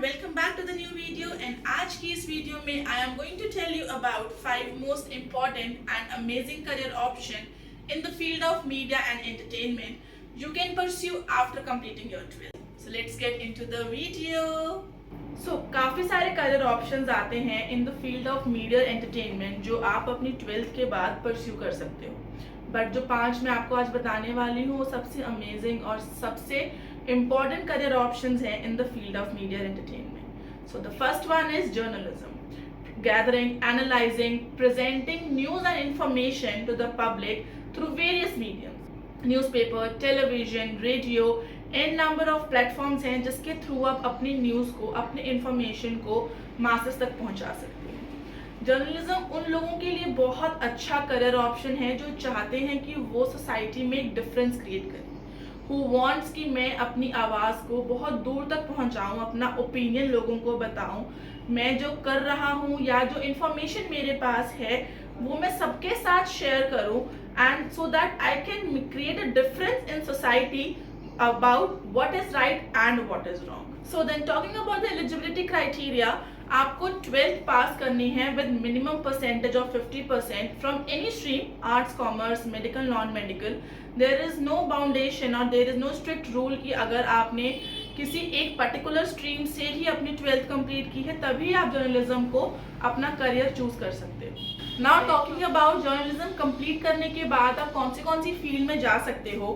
Welcome back to the new video and आज की इस वीडियो में I am going to tell you about 5 most important and amazing career option in the field of media and entertainment you can pursue after completing your 12th। So let's get into the video. So काफ़ी सारे career options आते हैं in the field of media entertainment जो आप अपनी 12th के बाद pursue कर सकते हो। बट जो 5 मैं आपको आज बताने वाली हूँ वो सबसे अमेजिंग और सबसे important career options हैं in the field of media and entertainment. So the first one is journalism. Gathering, analyzing, presenting news and information to the public through various mediums. Newspaper, television, radio, n number of platforms हैं जिसके through आप अपनी news को, अपने information को masses तक पहुंचा सकते हैं। जर्नलिज्म उन लोगों के लिए बहुत अच्छा करियर ऑप्शन है जो चाहते हैं कि वो सोसाइटी में एक डिफरेंस क्रिएट करें, who wants कि मैं अपनी आवाज़ को बहुत दूर तक पहुंचाऊं, अपना ओपिनियन लोगों को बताऊं, मैं जो कर रहा हूं या जो इन्फॉर्मेशन मेरे पास है वो मैं सबके साथ शेयर करूं and so that I can create a difference in society about what is right and what is wrong. So then talking about the eligibility criteria, आपको 12th पास करनी है with minimum percentage of 50% from any stream, arts, commerce, medical, non medical. There is no boundation और there is no strict rule कि अगर आपने किसी एक particular stream से ही अपनी 12th कंप्लीट की है तभी आप जर्नलिज्म को अपना करियर चूज कर सकते हो। Now talking about journalism complete करने के बाद आप कौन सी फील्ड में जा सकते हो।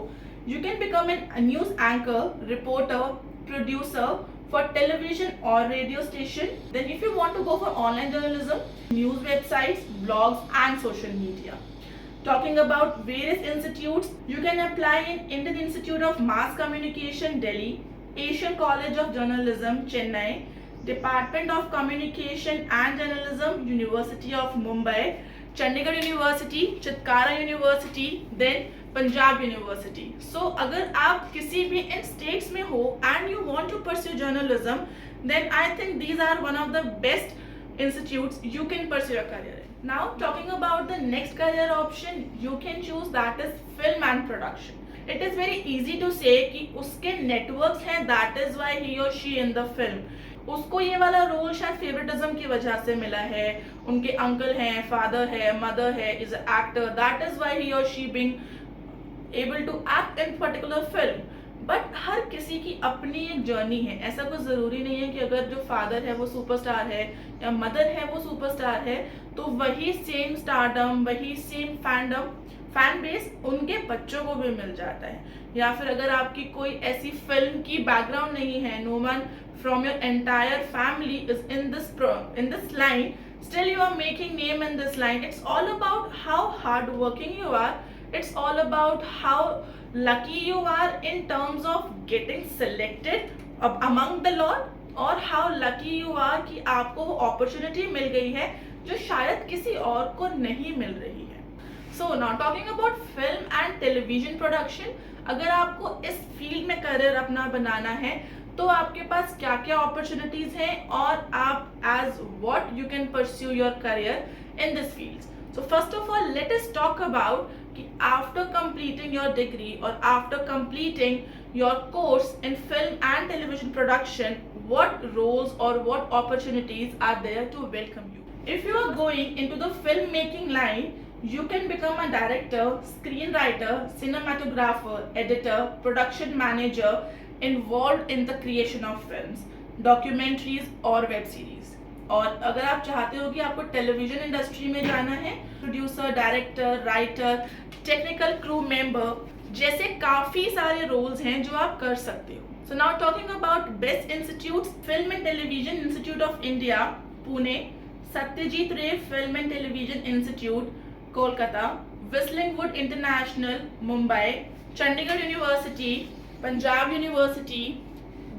You can become an news anchor, reporter, producer for television or radio station. Then if you want to go for online journalism, news websites, blogs and social media. Talking about various institutes, you can apply in Indian Institute of Mass Communication, Delhi, Asian College of Journalism, Chennai, Department of Communication and Journalism, University of Mumbai, Chandigarh University, Chitkara University, then Punjab University. So अगर आप किसी भी इन states में हो and you want to pursue journalism, then I think these are one of the best institutes you can pursue your career. Now talking about the next career option you can choose, that is film and production. It is very easy to say कि उसके networks हैं, that is why he और she in the film. उसको ये वाला role शायद favouritism की वजह से मिला है, उनके अंकल हैं, फादर है, मदर है, is a actor, that is why he और she being able to act in particular film. But हर किसी की अपनी एक जर्नी है। ऐसा कुछ ज़रूरी नहीं है कि अगर जो फादर है वो सुपरस्टार है या मदर है वो सुपरस्टार है तो वही सेम स्टारडम, वही सेम फैन बेस उनके बच्चों को भी मिल जाता है। या फिर अगर आपकी कोई ऐसी फिल्म की बैकग्राउंड नहीं है, no one from your entire family is in this line, still you are making name in this line. It's all about how hard working you are. It's all about how lucky you are in terms of getting selected among the lot, और how lucky you are कि आपको वो opportunity मिल गई है जो शायद किसी और को नहीं मिल रही है। So now talking about film and television production, अगर आपको इस फील्ड में करियर अपना बनाना है तो आपके पास क्या क्या अपॉर्चुनिटीज हैं और आप as what you can pursue your career in this field. So first of all, let us talk about कि after completing your degree or after completing your course in film and television production, what roles or what opportunities are there to welcome you. If you are going into the filmmaking line, you can become a director, screenwriter, cinematographer, editor, production manager involved in the creation of films, documentaries or web series. और अगर आप चाहते हो कि आपको television industry में जाना है, producer, director, writer, technical crew member जैसे काफ़ी सारे रोल्स हैं जो आप कर सकते हो। So now talking about best institutes, film and television institute of India Pune, Satyajit Ray film and television institute Kolkata, whistling wood international Mumbai, Chandigarh university, Punjab university,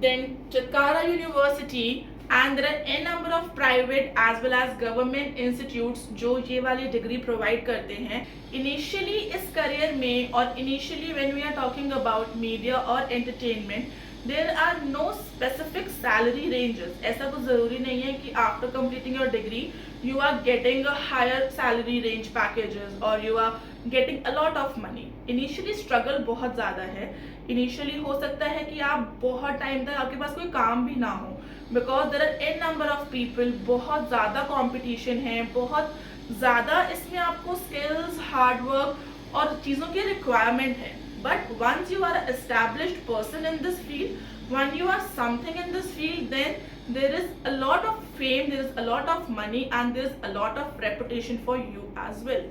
then Chitkara university, and there are N number of private as well as government institutes जो ये वाली degree provide करते हैं। Initially इस career में और initially when we are talking about media और entertainment, there are no specific salary ranges. ऐसा कुछ ज़रूरी नहीं है कि after completing your degree you are getting a higher salary range packages और you are getting a lot of money. Initially struggle बहुत ज़्यादा है। इनिशियली हो सकता है कि आप बहुत टाइम तक आपके पास कोई काम भी ना हो, because there are N number of people, बहुत ज़्यादा कंपटीशन है, बहुत ज़्यादा इसमें आपको स्किल्स, हार्ड वर्क और चीज़ों की रिक्वायरमेंट है. But once you are established person in this field, when you are something in this field, then there is a lot of fame, there is a lot of money, and there is a lot of reputation for you as well.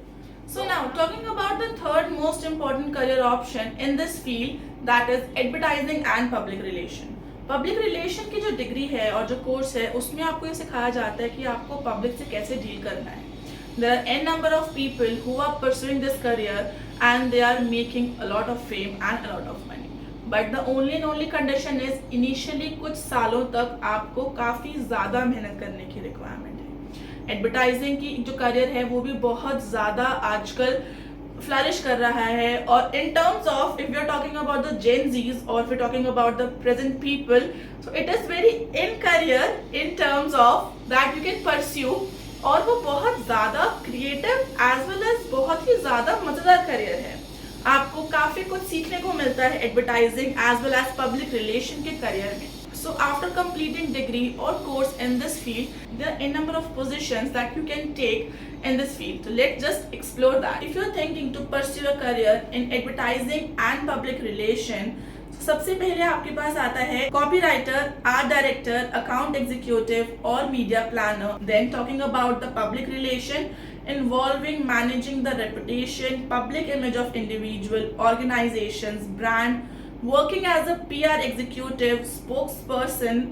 So now talking about the third most important career option in this field, that is advertising and public relation. Public relation की जो degree है और जो course है उसमें आपको ये सिखाया जाता है कि आपको पब्लिक से कैसे डील करना है. There are n number of people who are pursuing this career and they are making a lot of fame and a lot of money. But the only and only condition is initially कुछ सालों तक आपको काफ़ी ज़्यादा मेहनत करने की requirement है. एडवर्टाइजिंग की जो करियर है वो भी बहुत ज़्यादा आजकल फ्लरिश कर रहा है. और in terms of if you are talking about the Gen Zs और if you talking about the present people, so it is very in career in terms of that you can pursue. और वो बहुत ज़्यादा creative as well as बहुत ही ज़्यादा मज़ेदार career है. आपको काफ़ी कुछ सीखने को मिलता है advertising as well as public relation के करियर में. So after completing degree or course in this field, there are a number of positions that you can take in this field. So let's just explore that. If you're thinking to pursue a career in advertising and public relation, सबसे पहले आपके पास आता है copywriter, art director, account executive और media planner. Then talking about the public relation involving managing the reputation, public image of individual, organizations, brand, working as a PR executive, spokesperson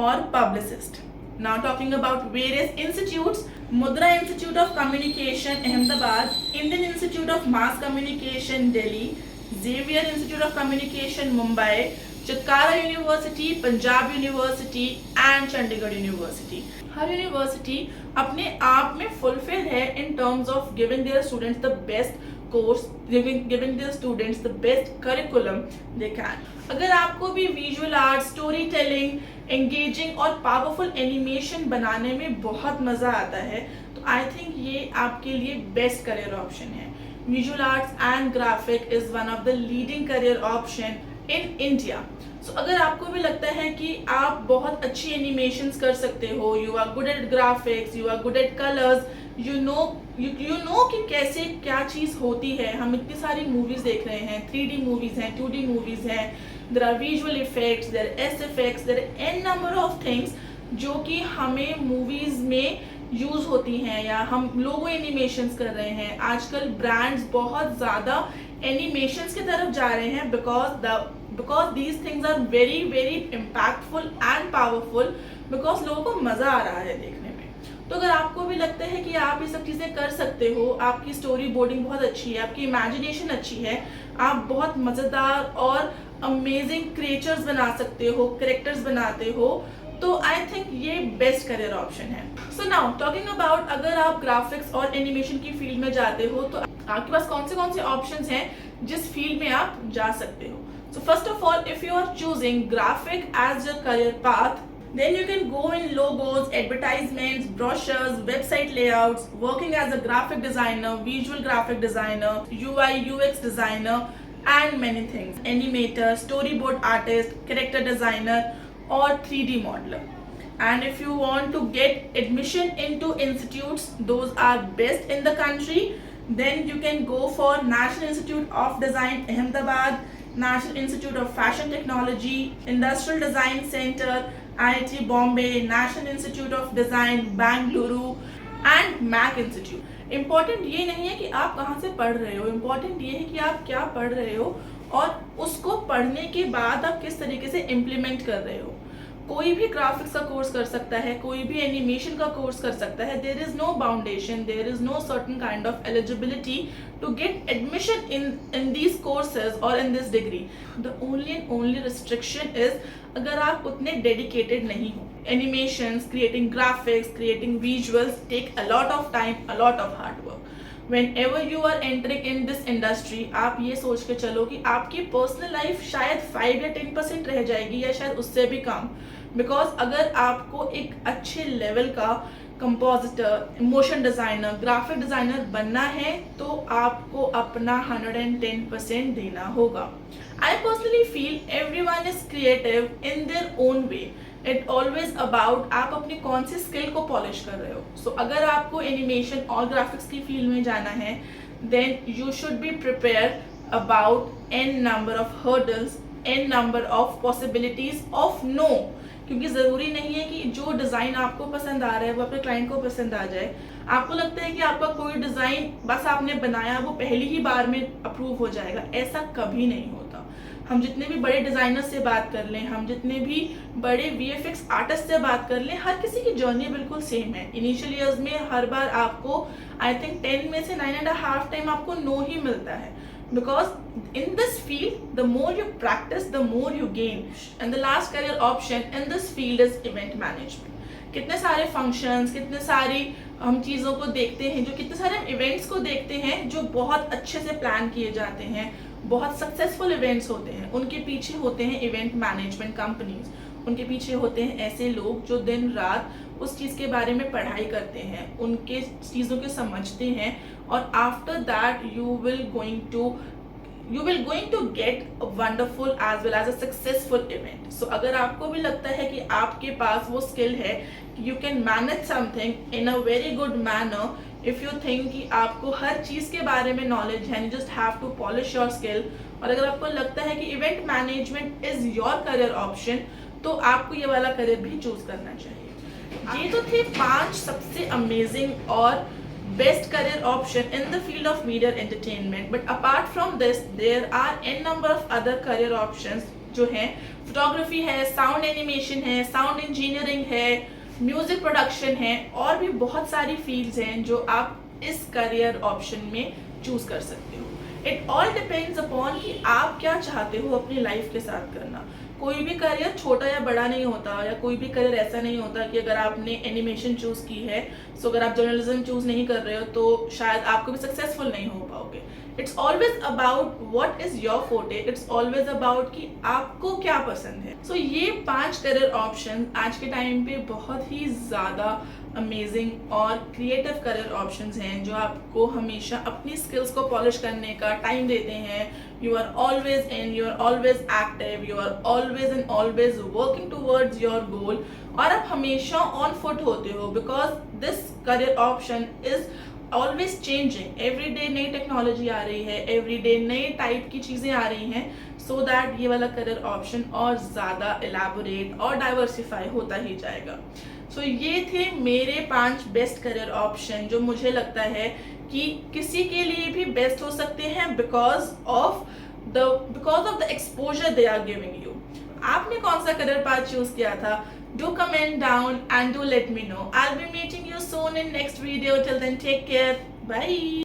or publicist. Now talking about various institutes, Mudra Institute of Communication, Ahmedabad, Indian Institute of Mass Communication, Delhi, Xavier Institute of Communication, Mumbai, Chitkara University, Punjab University and Chandigarh University. Her university अपने आप में fulfil है इन terms of giving their students the best course, giving their students the best curriculum they can. अगर आपको भी visual art, story telling, engaging और powerful animation बनाने में बहुत मज़ा आता है, तो आई थिंक ये आपके लिए बेस्ट करियर ऑप्शन है. Visual arts and graphic is one of the leading career option in India. So अगर आपको भी लगता है कि आप बहुत अच्छी एनिमेशंस कर सकते हो, you are good at graphics, you are good at colours, you know कि कैसे क्या चीज़ होती है. हम इतनी सारी मूवीज़ देख रहे हैं, 3D मूवीज़ हैं, 2D मूवीज़ हैं, there are visual effects, there are SFX, there are N number of things जो कि हमें मूवीज़ में यूज़ होती हैं या हम लोगो एनिमेशंस कर रहे हैं. आजकल ब्रांड्स बहुत ज़्यादा एनिमेशंस की तरफ जा रहे हैं because these things are very very impactful and powerful, because लोगों को मज़ा आ रहा है देखने में. तो अगर आपको भी लगता है कि आप ये सब चीज़ें कर सकते हो, आपकी स्टोरी बोर्डिंग बहुत अच्छी है, आपकी इमेजिनेशन अच्छी है, आप बहुत मज़ेदार और अमेजिंग क्रिएचर्स बना सकते हो, कैरेक्टर्स बनाते हो, तो आई थिंक ये बेस्ट करियर ऑप्शन है. सो नाउ टॉकिंग अबाउट अगर आप ग्राफिक्स और एनिमेशन की फील्ड में जाते हो तो आपके पास कौन से ऑप्शंस हैं जिस फील्ड में आप जा सकते हो. So first of all, if you are choosing graphic as your career path, then you can go in logos, advertisements, brochures, website layouts, working as a graphic designer, visual graphic designer, UI UX designer and many things. Animator, storyboard artist, character designer or 3D modeler. And if you want to get admission into institutes, those are best in the country, then you can go for National Institute of Design, Ahmedabad, National Institute of Fashion Technology, Industrial Design Center, IIT Bombay, National Institute of Design, Bangalore and MAC Institute. Important ये नहीं है कि आप कहाँ से पढ़ रहे हो, इम्पॉर्टेंट ये है कि आप क्या पढ़ रहे हो और उसको पढ़ने के बाद आप किस तरीके से इम्प्लीमेंट कर रहे हो. कोई भी ग्राफिक्स का कोर्स कर सकता है, कोई भी एनिमेशन का कोर्स कर सकता है. There is no boundation, there is no certain kind of eligibility to get admission in these courses और in this degree. The only and only restriction is अगर आप उतने डेडिकेटेड नहीं हो. Animations, creating graphics, creating visuals take a lot of time, a lot of hard work. Whenever you are entering in this industry, आप ये सोच के चलो कि आपकी पर्सनल लाइफ शायद 5 या 10% रह जाएगी या शायद उससे भी कम. बिकॉज अगर आपको एक अच्छे लेवल का compositor, motion designer, graphic designer बनना है तो आपको अपना 110% देना होगा. I personally feel everyone is creative in their own way. It always about आप अपनी कौन सी स्किल को पॉलिश कर रहे हो. So अगर आपको एनिमेशन और ग्राफिक्स की फील्ड में जाना है, then you should be prepared about n number of hurdles, n number of possibilities of no. क्योंकि ज़रूरी नहीं है कि जो डिज़ाइन आपको पसंद आ रहा है वो अपने क्लाइंट को पसंद आ जाए. आपको लगता है कि आपका कोई डिज़ाइन बस आपने बनाया वो पहली ही बार में अप्रूव हो जाएगा, ऐसा कभी नहीं होता. हम जितने भी बड़े डिज़ाइनर्स से बात कर लें, हम जितने भी बड़े VFX आर्टिस्ट से बात कर लें, हर किसी की जर्नी बिल्कुल सेम है. इनिशियल ईयर्स में हर बार आपको आई थिंक 10 में से 9.5 टाइम आपको नो ही मिलता है. Because in this field, the more you practice, the more you gain. And the last career option in this field is event management. कितने सारे functions, कितने सारी हम चीज़ों को देखते हैं, जो कितने सारे हम events को देखते हैं जो बहुत अच्छे से प्लान किए जाते हैं, बहुत सक्सेसफुल इवेंट्स होते हैं. उनके पीछे होते हैं इवेंट मैनेजमेंट कंपनीज. उनके पीछे होते हैं ऐसे लोग जो दिन रात उस चीज़ के बारे में पढ़ाई करते हैं, उनके चीज़ों को समझते हैं, और after that you will going to get a wonderful as well as a successful event. So अगर आपको भी लगता है कि आपके पास वो स्किल है कि you can manage something in a very good manner, if you think कि आपको हर चीज़ के बारे में नॉलेज है, you just have to polish your skill, और अगर आपको लगता है कि event management is your career option, तो आपको ये वाला करियर भी चूज करना चाहिए. ये तो थे 5 सबसे अमेजिंग और best career option in the field of media entertainment. But apart from this there are N number of other career options जो हैं. फोटोग्राफी है, साउंड एनिमेशन है, साउंड इंजीनियरिंग है, म्यूजिक प्रोडक्शन है, और भी बहुत सारी फील्ड्स हैं जो आप इस करियर ऑप्शन में चूज कर सकते हो. इट ऑल डिपेंड्स अपॉन कि आप क्या चाहते हो अपनी लाइफ के साथ करना. कोई भी करियर छोटा या बड़ा नहीं होता, या कोई भी करियर ऐसा नहीं होता कि अगर आपने एनिमेशन चूज़ की है, सो अगर आप जर्नलिज्म चूज़ नहीं कर रहे हो तो शायद आपको भी सक्सेसफुल नहीं हो पाओगे. It's always about what is your फोटे. इट्स ऑलवेज अबाउट कि आपको क्या पसंद है. सो ये 5 करियर ऑप्शन आज के टाइम पे बहुत ही ज़्यादा अमेजिंग और क्रिएटिव करियर ऑप्शंस हैं जो आपको हमेशा अपनी स्किल्स को पॉलिश करने का टाइम देते हैं. You are always in, you are always active, you are always and always working towards your goal, और आप हमेशा ऑन फुट होते हो. Because this career option is always changing. Every day नई टेक्नोलॉजी आ रही है, एवरी डे नई टाइप की चीज़ें आ रही हैं, सो दैट ये वाला करियर ऑप्शन और ज़्यादा एलैबोरेट और डाइवर्सिफाई होता ही जाएगा. सो ये थे मेरे 5 बेस्ट करियर ऑप्शन जो मुझे लगता है कि किसी के लिए भी बेस्ट हो सकते हैं because of the exposure they are giving you. आपने कौन सा करियर पाथ चूज किया था? Do comment down and do let me know. I'll be meeting you soon in next video. Till then, take care. Bye.